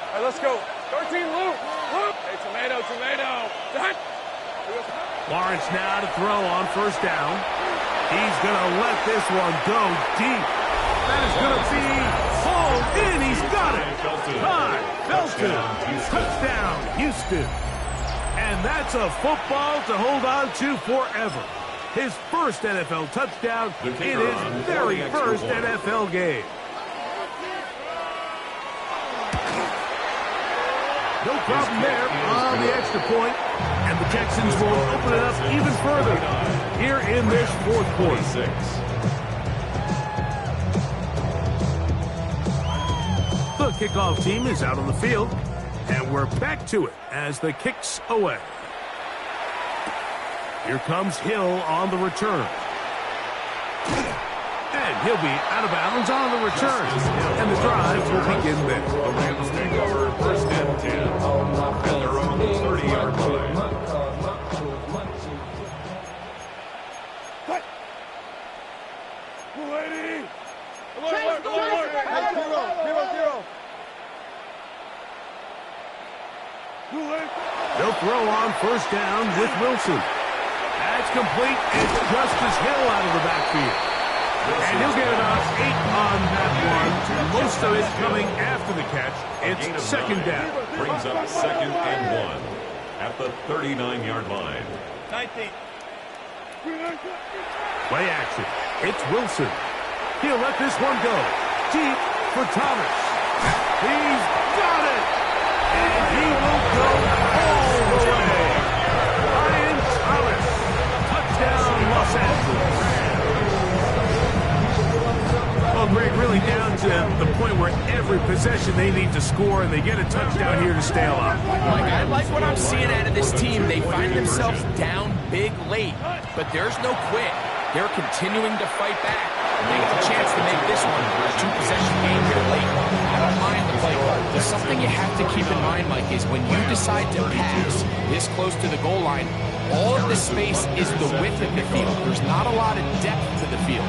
All right, let's go. 13 loop. Hey, tomato. Done. Lawrence now to throw on first down. He's going to let this one go deep. That is going to be hauled in. He's got it. Todd Felton. Touchdown, Houston. And that's a football to hold on to forever. His first NFL touchdown in his very first NFL game. No problem there on the extra point, and the Texans will open it up even further here in this fourth quarter. The kickoff team is out on the field, and we're back to it as the kick's away. Here comes Hill on the return. And he'll be out of bounds on the return. And the drive will begin there. The Rams take over first and 10 at their own 30-yard line. They'll throw on first down with Wilson. That's complete. It's Justice Hill out of the backfield. And he'll get about 8 on that one. Most of it coming after the catch. It's second down. Brings up second and 1 at the 39-yard line. 19. Play action. It's Wilson. He'll let this one go. Deep for Thomas. He's got it. And he will go all the way. Ryan Thomas. Touchdown, Los Angeles. Well, Greg, really down to the point where every possession they need to score, and they get a touchdown here to stay alive. Mike, I like what I'm seeing out of this team. They find themselves down big late, but there's no quit. They're continuing to fight back. They get a chance to make this one a two-possession game here late. I don't mind the play. There's something you have to keep in mind, Mike, is when you decide to pass this close to the goal line, all of the space is the width of the field. There's not a lot of depth to the field.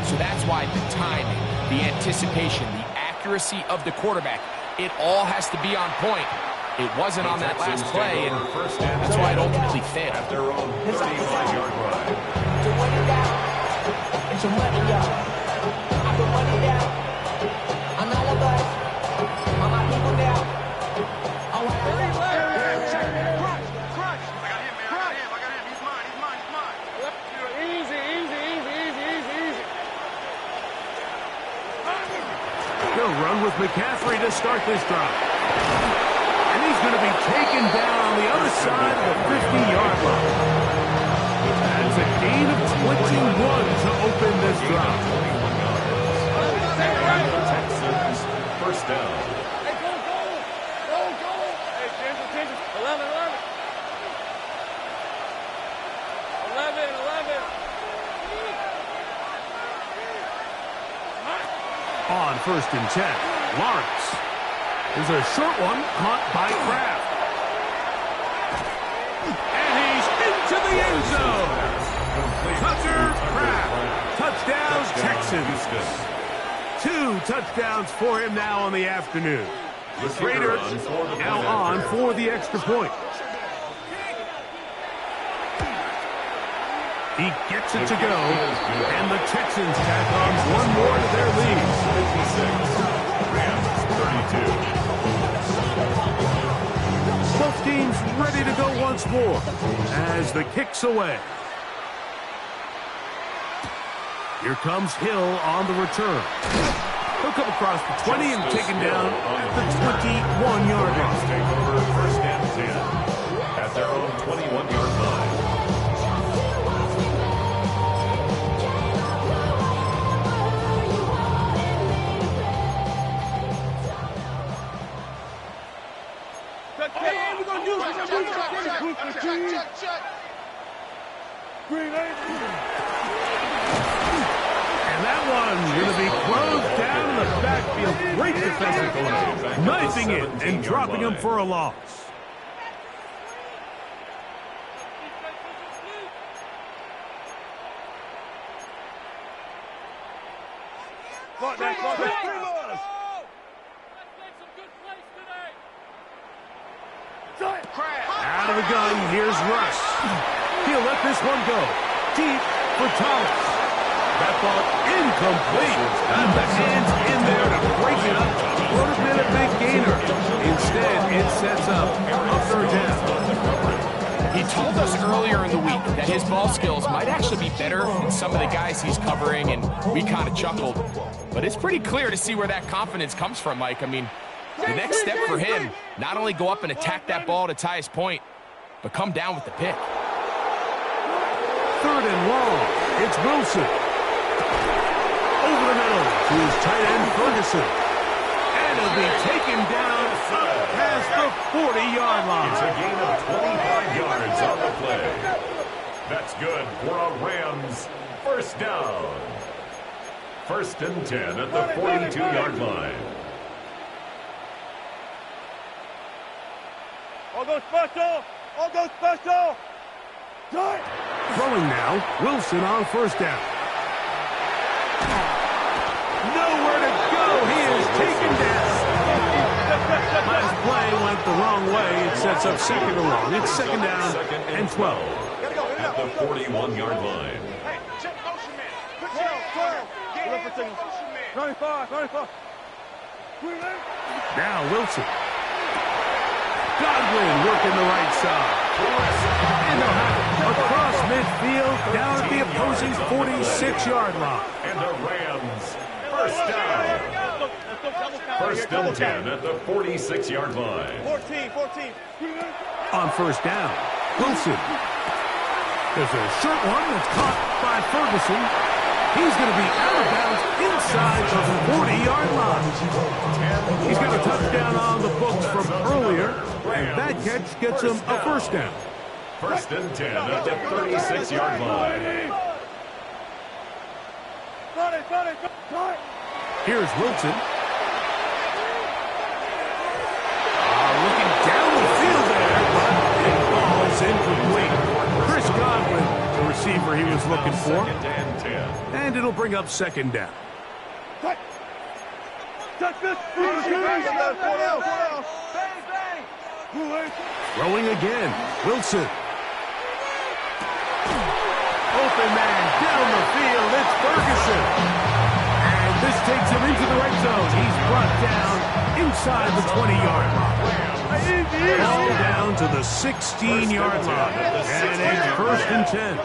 So that's why the timing, the anticipation, the accuracy of the quarterback, it all has to be on point. It wasn't on that last play, and that's why it ultimately failed. At their own 35-yard line. They'll run with McCaffrey to start this drive. And he's going to be taken down on the other side of the 50-yard line. That's a gain of 21 to open this drive. Texans, first down. 11, 11. 11. On 1st and 10, Lawrence. There's a short one caught by Kraft. And he's into the end zone. Tucker Kraft. Touchdown, Texans. 2 touchdowns for him now on the afternoon. The Raiders now on for the extra point. He gets it to go, and the Texans tack on one more to their lead. 56, Rams 32. Both teams ready to go once more as the kick's away. Here comes Hill on the return. He'll come across the 20 and taken down at the 21-yard line. Take over 1st and 10 at their own 21-yard line. And that one's going to be closed down in the backfield. Great defensive play. Knifing it and dropping him for a loss. Out of the gun, here's Russ. He'll let this one go. Deep for Thomas. That ball incomplete. Got the hands in there to break it up. Would have been a big gainer. Instead, it sets up a 3rd down. He told us earlier in the week that his ball skills might actually be better than some of the guys he's covering, and we kind of chuckled. But it's pretty clear to see where that confidence comes from, Mike. I mean, the next step for him, not only go up and attack that ball to tie his point, but come down with the pick. 3rd and long. It's Wilson. Over the middle to his tight end, Ferguson. And it'll be taken down past the 40-yard line. It's a gain of 25 yards on the play. That's good for a Rams 1st down. 1st and 10 at the 42-yard line. All go special! All go special! Throwing now, Wilson on 1st down. Nowhere to go. He is taken down. Last play went the wrong way. It sets up 2nd and long. It's 2nd down and 12. At the 41-yard line. Hey, check motion man. Put 12. Get in for 95. Now Wilson. Godwin working the right side. And they'll have it across midfield down at the opposing 46-yard line. And the Rams 1st down. 1st and 10 at the 46-yard line. 14. On 1st down, Wilson. There's a short one that's caught by Ferguson. He's going to be out of bounds inside the 40-yard line. He's got a touchdown on the books from earlier, and that catch gets him a 1st down. 1st and 10 at the 36-yard line. Here's Wilson. Looking down the field there, but the ball's incomplete. Chris Godwin, the receiver he was looking for. 2nd and 10. And it'll bring up 2nd down. Throwing again, Wilson. Open man down the field, it's Ferguson. And this takes him into the red zone. He's brought down inside the 20-yard line. Ball down to the 16-yard line. And it's 1st and 10.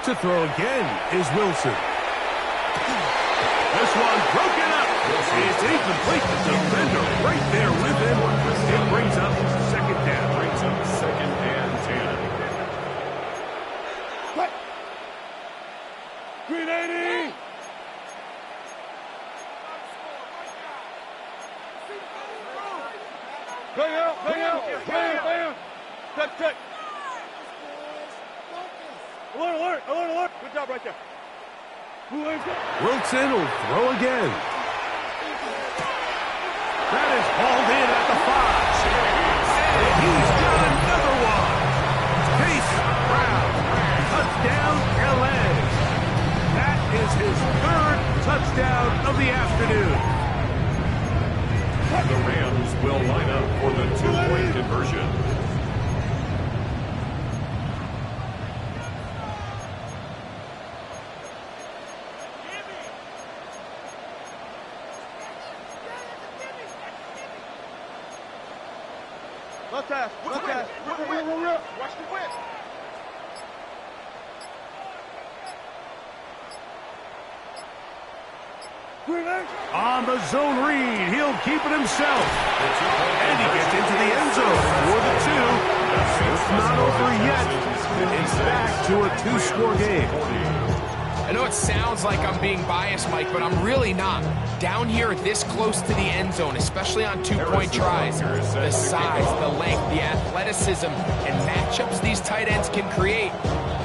To throw again is Wilson. This one broken up. It's incomplete. The defender right there with him. It brings up 2nd down. Brings up 2nd and 10. 280. Bang out, bang out, bang out, bang out. Check. Alert. Good job right there. Wilson will throw again. That is hauled in at the 5. And he's got another one. Chase Brown. Touchdown, LA. That is his 3rd touchdown of the afternoon. The Rams will line up for the 2-point conversion. Left pass. Watch the whip. On the zone read, he'll keep it himself. And he gets into the end zone for the 2. It's not over yet. It's back to a 2-score game. I know it sounds like I'm being biased, Mike, but I'm really not. Down here this close to the end zone, especially on 2-point tries, the size, the length, the athleticism, and matchups these tight ends can create,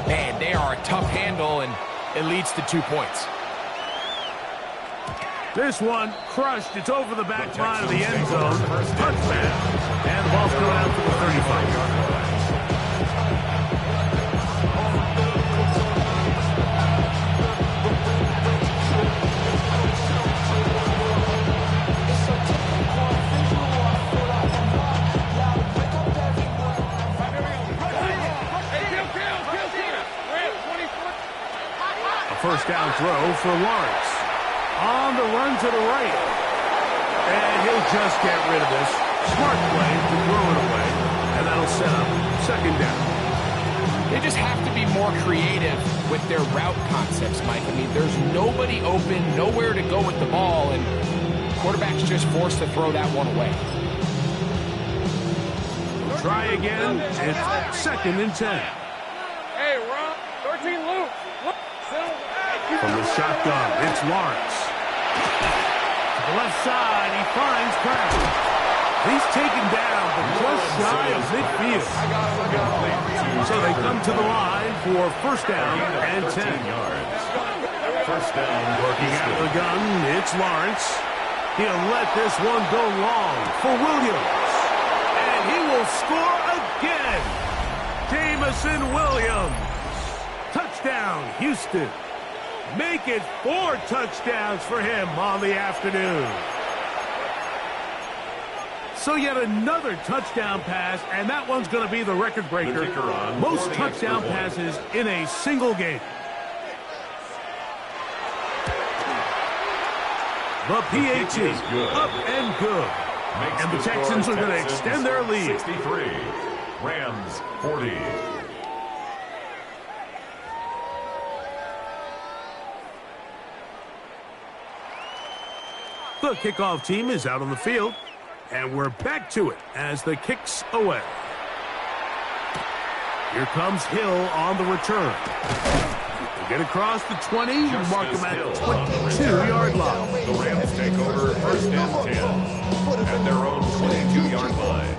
man, they are a tough handle, and it leads to 2 points. This one crushed. It's over the back line of the end zone. Touchdown. And the ball's going out to the 35-yard line. A first down throw for Lawrence. On the run to the right. And he'll just get rid of this. Smart play to throw it away. And that'll set up 2nd down. They just have to be more creative with their route concepts, Mike. I mean, there's nobody open, nowhere to go with the ball, and quarterback's just forced to throw that one away. Try again. It's 2nd and 10. Hey, Ron. 13 loop. From the shotgun, it's Lawrence. To the left side, he finds Brown. He's taken down, but just shy of midfield. So they come to the line for 1st down and 10. First down, Looking out of the gun, it's Lawrence. He'll let this one go long for Williams. And he will score again. Jameson Williams. Touchdown, Houston. Make it 4 touchdowns for him on the afternoon. So yet another touchdown pass, and that one's going to be the record breaker. Most touchdown passes in a single game. The PAT up and good. And the Texans are going to extend their lead. 63. Rams 40. The kickoff team is out on the field, and we're back to it as the kick's away. Here comes Hill on the return. They get across the 20, mark him at the 22-yard line. The Rams take over 1st and 10 at their own 22-yard line.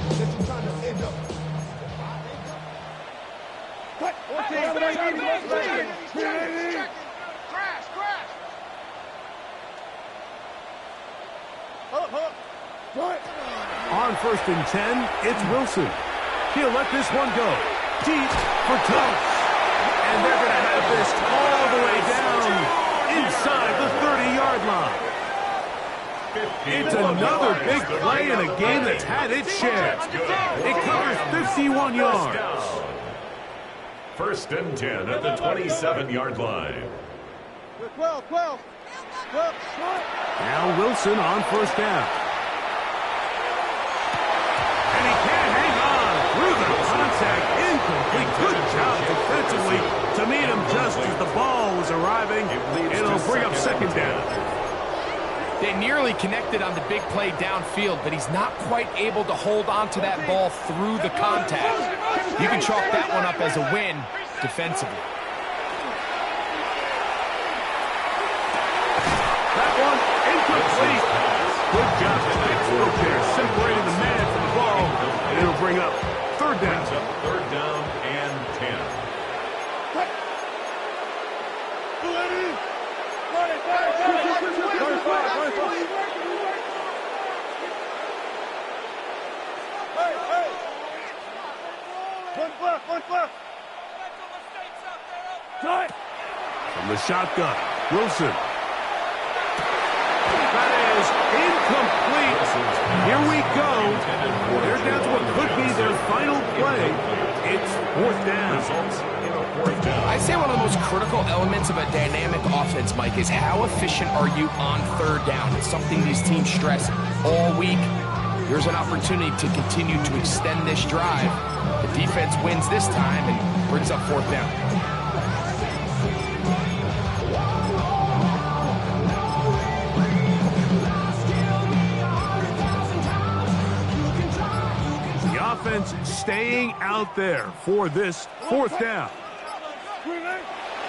On 1st and 10, it's Wilson. He'll let this one go. Deep for touch. And they're going to have this all the way down inside the 30-yard line. It's another big play in a game that's had its share. It covers 51 yards. 1st and 10 at the 27-yard line. 12. Now Wilson on 1st down. And he can't hang on through the contact. Incomplete. Good job defensively to meet him just as the ball was arriving. It'll bring up 2nd down. They nearly connected on the big play downfield, but he's not quite able to hold on to that ball through the contact. You can chalk that one up as a win defensively. job okay, separating the man from the ball, and it'll bring up third down. Brings up third down and 10. From the shotgun, Wilson. That is incomplete. Here we go. They're down to what could be their final play. It's fourth down. I'd say one of the most critical elements of a dynamic offense, Mike, is how efficient are you on third down. It's something these teams stress all week. Here's an opportunity to continue to extend this drive. The defense wins this time and brings up fourth down. Offense staying out there for this fourth down.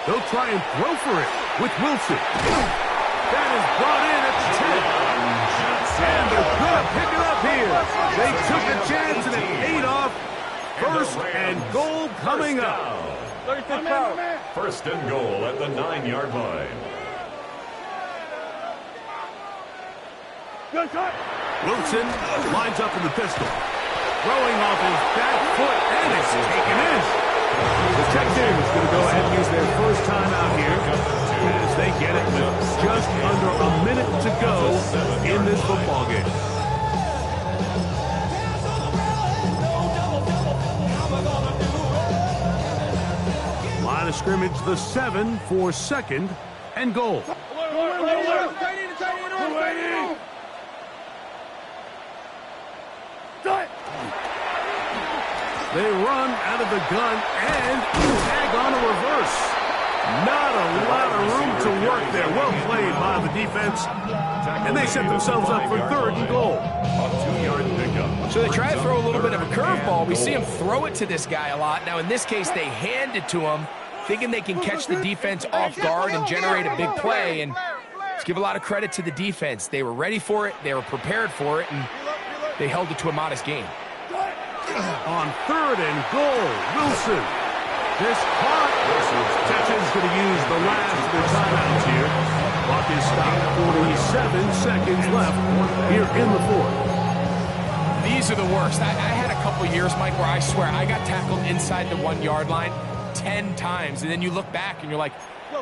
They'll try and throw for it with Wilson. That is brought in at the 10. And they're going to pick it up here. They took a chance and it paid off. First and goal coming up. First and goal at the 9-yard line. Wilson lines up in the pistol. Throwing off his back foot, and it's taken in. The Texans going to go ahead and use their first time out here as they get it with just under a minute to go in this football game. Line of scrimmage, the 7 for second and goal. They run out of the gun and tag on a reverse. Not a lot of room to work there. Well played by the defense. And they set themselves up for third and goal. A 2-yard pickup. So they try to throw a little bit of a curveball. We see him throw it to this guy a lot. Now, in this case, they hand it to him, thinking they can catch the defense off guard and generate a big play. And let's give a lot of credit to the defense. They were ready for it. They were prepared for it. And they held it to a modest gain. On third and goal, Wilson. This caught. Texans going to use the last of their timeouts here. Clock is stopped. 47 seconds left here in the fourth. These are the worst. I had a couple years, Mike, where I swear I got tackled inside the 1-yard line 10 times. And then you look back and you're like,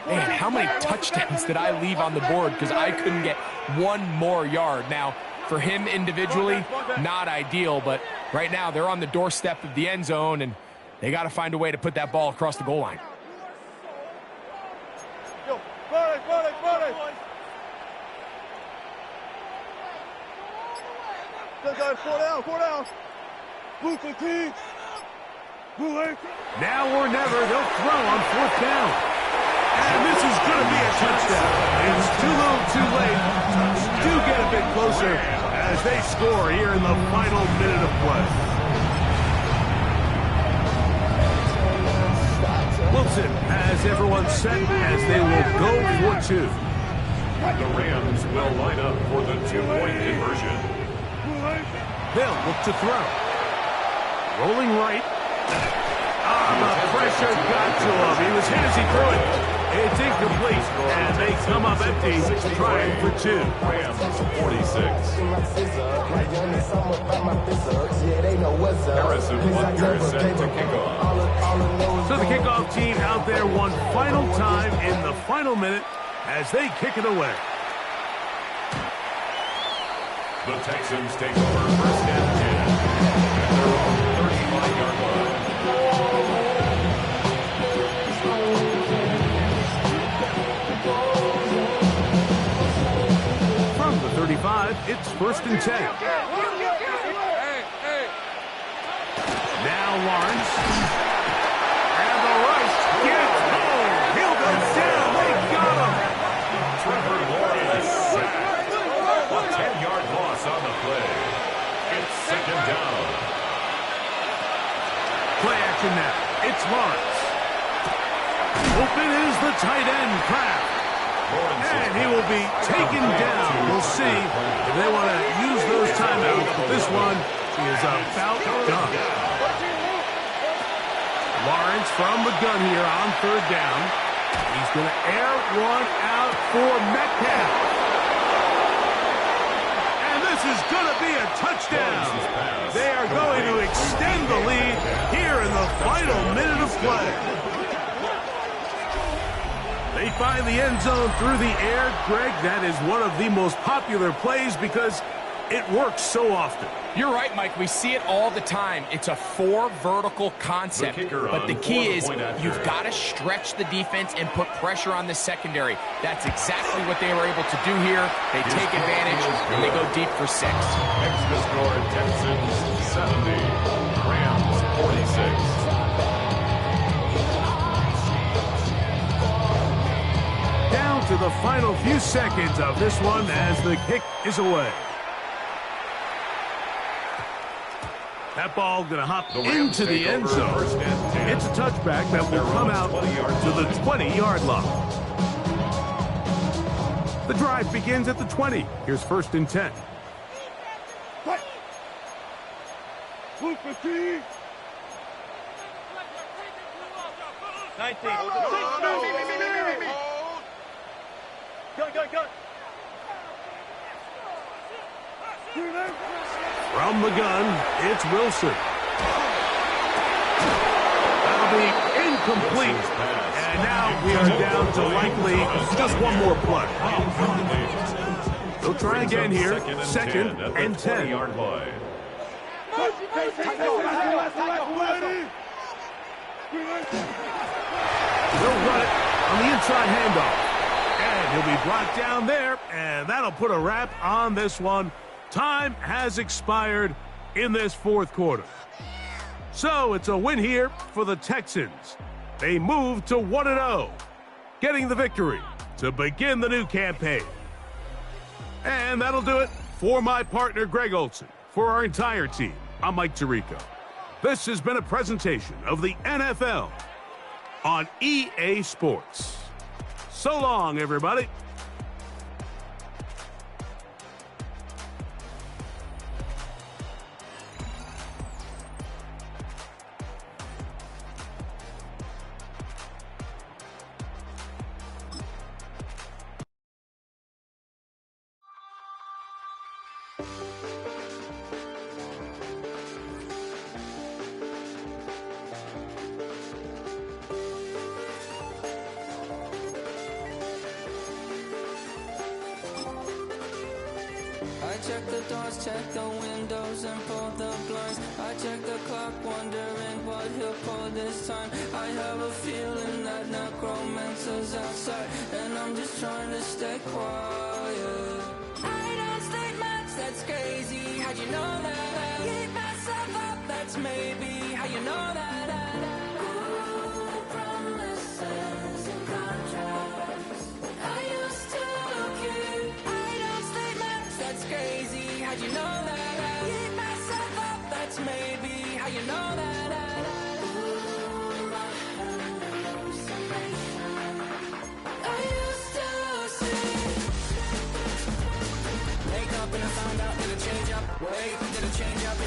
man, how many touchdowns did I leave on the board because I couldn't get one more yard? Now, for him individually, not ideal, but right now they're on the doorstep of the end zone, and they got to find a way to put that ball across the goal line. Now or never, they'll throw on fourth down. And this is going to be a touchdown. It's too little, too late. Do get a bit closer as they score here in the final minute of play. Wilson has everyone set as they will go for two. The Rams will line up for the 2-point conversion. They'll look to throw. Rolling right. The pressure got to him. He was hit as he threw it. It's incomplete, and they come up empty, trying for two. Rams 46. Harrison Butker set to kick off. So the kickoff team out there one final time in the final minute as they kick it away. The Texans take over first and 10 at their own 35-yard line. From the 35, it's first and 10. Now Lawrence. And the rush gets home. He'll go down. They got him. Trevor Lawrence sacked. A 10-yard loss on the play. It's second down. Play action now. It's Lawrence. Open is the tight end, Kraft. And he will be taken down. We'll see if they want to but this one is about done. Lawrence from the gun here on third down. He's going to air one out for Metcalf. And this is going to be a touchdown. They are going to extend the lead here in the final minute of play. They find the end zone through the air. Greg, that is one of the most popular plays because it works so often. You're right, Mike. We see it all the time. It's a 4 vertical concept. But the key is you've got to stretch the defense and put pressure on the secondary. That's exactly what they were able to do here. They take advantage, and they go deep for 6. Extra score, Texans 70, Rams 46. Down to the final few seconds of this one as the kick is away. That ball going to hop into the end zone. It's a touchback that will come out to the 20-yard line. The drive begins at the 20. Here's 1st and 10. Move 15. 19. Go. From the gun, it's Wilson. That'll be incomplete. And now we are down to likely just one more play. They'll try again here. 2nd and 10. They'll run it on the inside handoff. And he'll be brought down there, and that'll put a wrap on this one. Time has expired in this 4th quarter. So it's a win here for the Texans. They move to 1-0, getting the victory to begin the new campaign. And that'll do it for my partner, Greg Olson. For our entire team, I'm Mike Tirico. This has been a presentation of the NFL on EA Sports. So long, everybody. I check the doors, check the windows, and pull the blinds. I check the clock, wondering what he'll pull this time. I have a feeling that necromancer's outside, and I'm just trying to stay quiet. I don't state much, that's crazy. How'd you know that? Keep myself up, that's maybe how you know that. Ooh, promises and contracts. I used to keep. I don't state much, that's crazy. How'd you know that? Keep myself up, that's maybe how you know that. Ooh, my hallucination. I used to see. Wake up and I found out that it change up. Wait, did it change up?